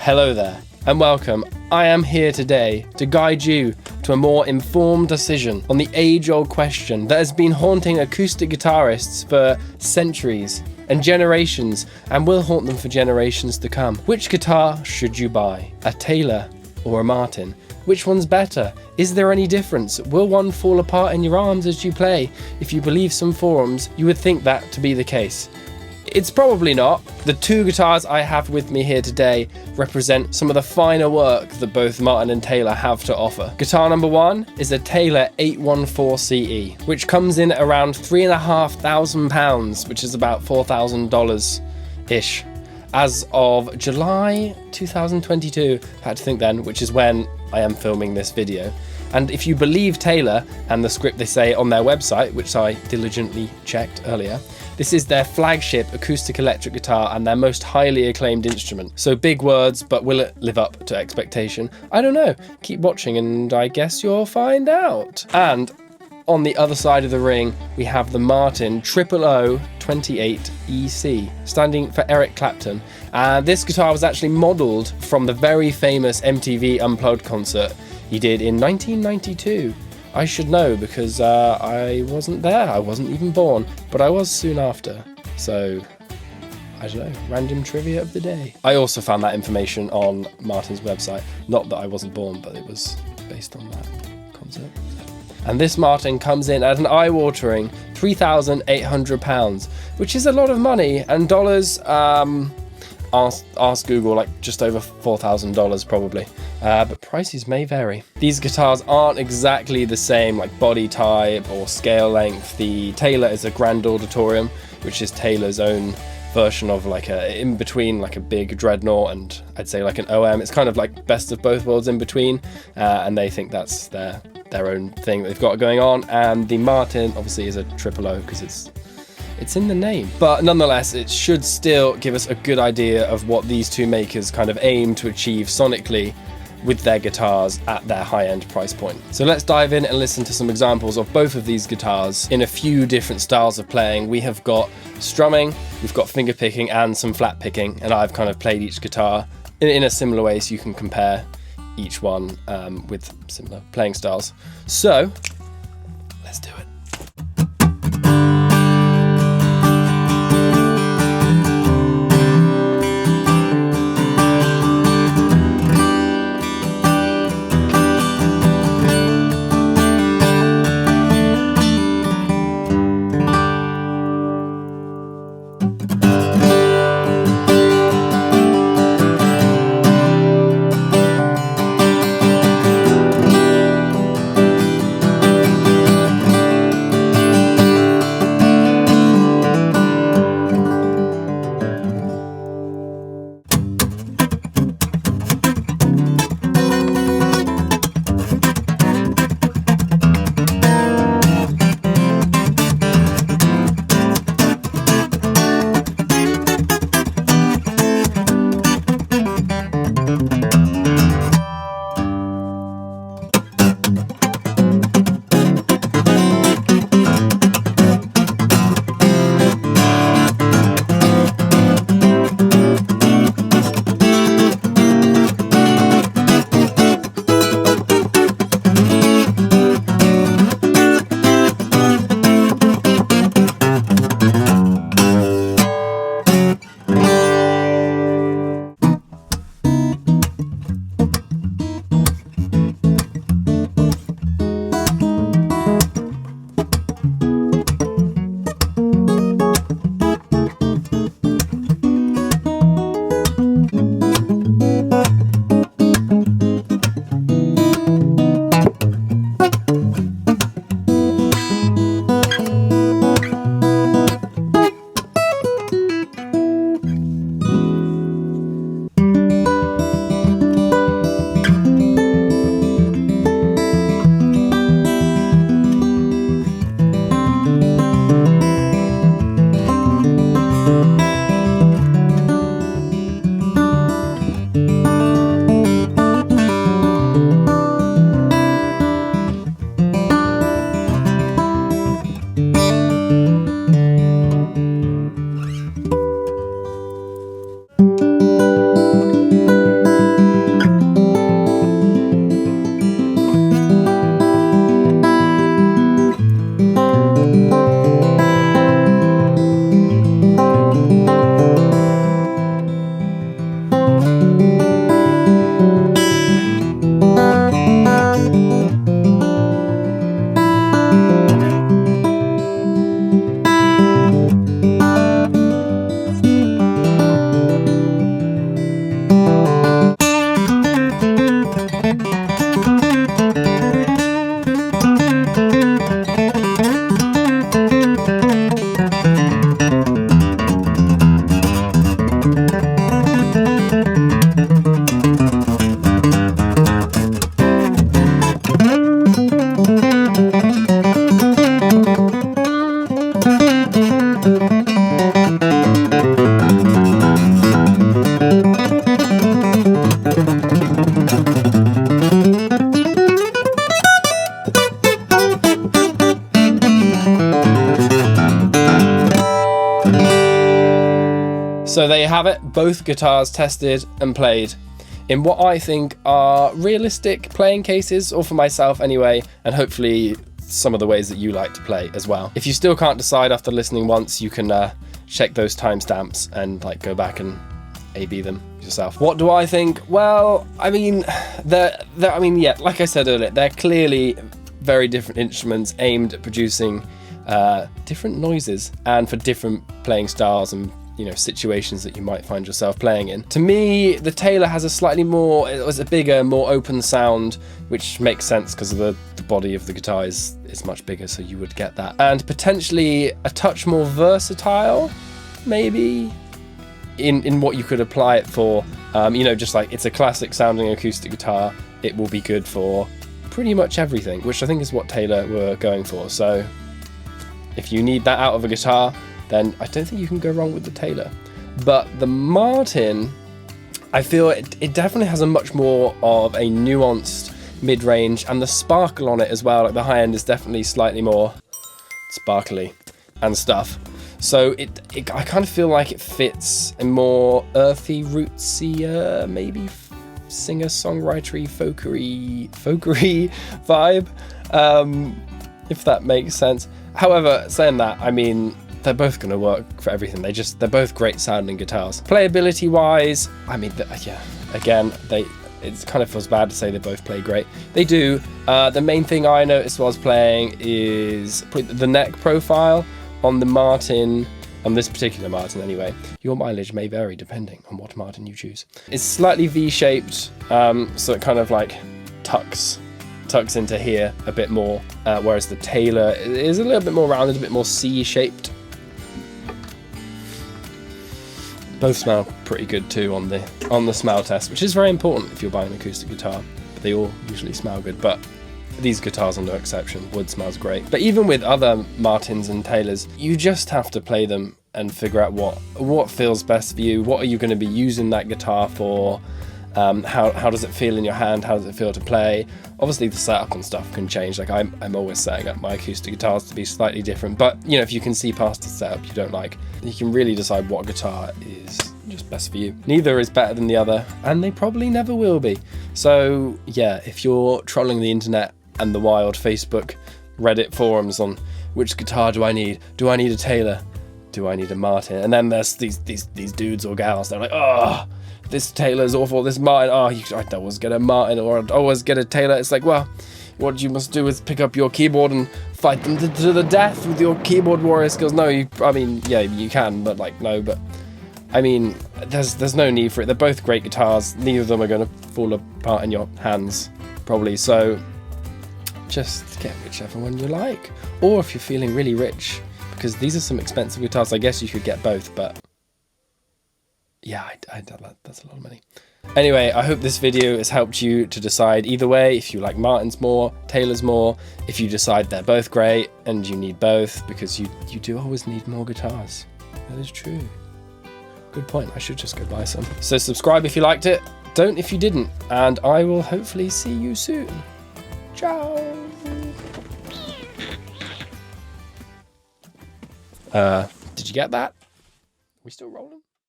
Hello there, and welcome. I am here today to guide you to a more informed decision on the age-old question that has been haunting acoustic guitarists for centuries and generations, and will haunt them for generations to come. Which guitar should you buy? A Taylor or a Martin? Which one's better? Is there any difference? Will one fall apart in your arms as you play? If you believe some forums, you would think that to be the case. It's probably not. The two guitars I have with me here today represent some of the finer work that both Martin and Taylor have to offer. Guitar number one is a Taylor 814CE, which comes in at around £3,500, which is about $4,000-ish. As of July 2022, I had to think then, which is when I am filming this video. And if you believe Taylor and the script they say on their website, which I diligently checked earlier, this is their flagship acoustic electric guitar and their most highly acclaimed instrument. So big words, but will it live up to expectation? I don't know. Keep watching and I guess you'll find out. And on the other side of the ring, we have the Martin OOO28EC, standing for Eric Clapton. This guitar was actually modelled from the very famous MTV Unplugged concert he did in 1992. I should know because I wasn't there, I wasn't even born, but I was soon after. So, I don't know, random trivia of the day. I also found that information on Martin's website. Not that I wasn't born, but it was based on that concert. And this Martin comes in at an eye-watering £3,800, which is a lot of money, and dollars, ask Google, like just over $4,000 probably. But prices may vary. These guitars aren't exactly the same, like body type or scale length. The Taylor is a Grand Auditorium, which is Taylor's own version of like a in between, like a big Dreadnought and I'd say like an OM. It's kind of like best of both worlds in between, and they think that's their own thing that they've got going on. And the Martin obviously is a triple O because it's in the name. But nonetheless, it should still give us a good idea of what these two makers kind of aim to achieve sonically with their guitars at their high-end price point. So let's dive in and listen to some examples of both of these guitars in a few different styles of playing. We have got strumming, we've got finger picking and some flat picking, and I've kind of played each guitar in a similar way so you can compare each one with similar playing styles. So let's do it. So there you have it, both guitars tested and played in what I think are realistic playing cases, or for myself anyway, and hopefully some of the ways that you like to play as well. If you still can't decide after listening once, you can check those timestamps and like go back and A/B them yourself. What do I think? Well, I mean, yeah, like I said earlier, they're clearly very different instruments aimed at producing different noises and for different playing styles and, you know, situations that you might find yourself playing in. To me, the Taylor has a slightly more, it was a bigger, more open sound, which makes sense because of the body of the guitar is much bigger, so you would get that. And potentially a touch more versatile, maybe, in what you could apply it for. You know, just like it's a classic sounding acoustic guitar, it will be good for pretty much everything, which I think is what Taylor were going for. So if you need that out of a guitar, then I don't think you can go wrong with the Taylor. But the Martin, I feel it definitely has a much more of a nuanced mid-range, and the sparkle on it as well, like the high end is definitely slightly more sparkly and stuff. So I kind of feel like it fits a more earthy, rootsy, maybe singer-songwritery, folkery vibe, if that makes sense. However, saying that, I mean, they're both going to work for everything. They're both great sounding guitars. Playability wise, I mean, yeah, again, it kind of feels bad to say they both play great. They do. The main thing I noticed while I was playing is the neck profile on the Martin, on this particular Martin anyway. Your mileage may vary depending on what Martin you choose. It's slightly V-shaped, so it kind of like tucks into here a bit more, whereas the Taylor is a little bit more rounded, a bit more C-shaped. Both smell pretty good too on the smell test, which is very important if you're buying an acoustic guitar. But they all usually smell good, but these guitars are no exception. Wood smells great. But even with other Martins and Taylors, you just have to play them and figure out what feels best for you. What are you going to be using that guitar for? How does it feel in your hand? How does it feel to play? Obviously the setup and stuff can change. Like I'm always setting up my acoustic guitars to be slightly different, but you know, if you can see past the setup you don't like, you can really decide what guitar is just best for you. Neither is better than the other, and they probably never will be. So yeah, if you're trolling the internet and the wild Facebook, Reddit forums on which guitar do I need? Do I need a Taylor? Do I need a Martin? And then there's these dudes or gals, they're like, oh, this Taylor's awful, this Martin, I'd always get a Martin or I'd always get a Taylor. It's like, well, what you must do is pick up your keyboard and fight them to the death with your keyboard warrior skills. No, I mean, yeah, you can, but like, no, but I mean, there's no need for it. They're both great guitars. Neither of them are going to fall apart in your hands, probably. So just get whichever one you like. Or if you're feeling really rich, because these are some expensive guitars, I guess you could get both, but yeah, that's a lot of money. Anyway, I hope this video has helped you to decide either way, if you like Martins more, Taylors more, if you decide they're both great and you need both, because you do always need more guitars. That is true. Good point, I should just go buy some. So subscribe if you liked it, don't if you didn't, and I will hopefully see you soon. Ciao! Did you get that? Are we still rolling?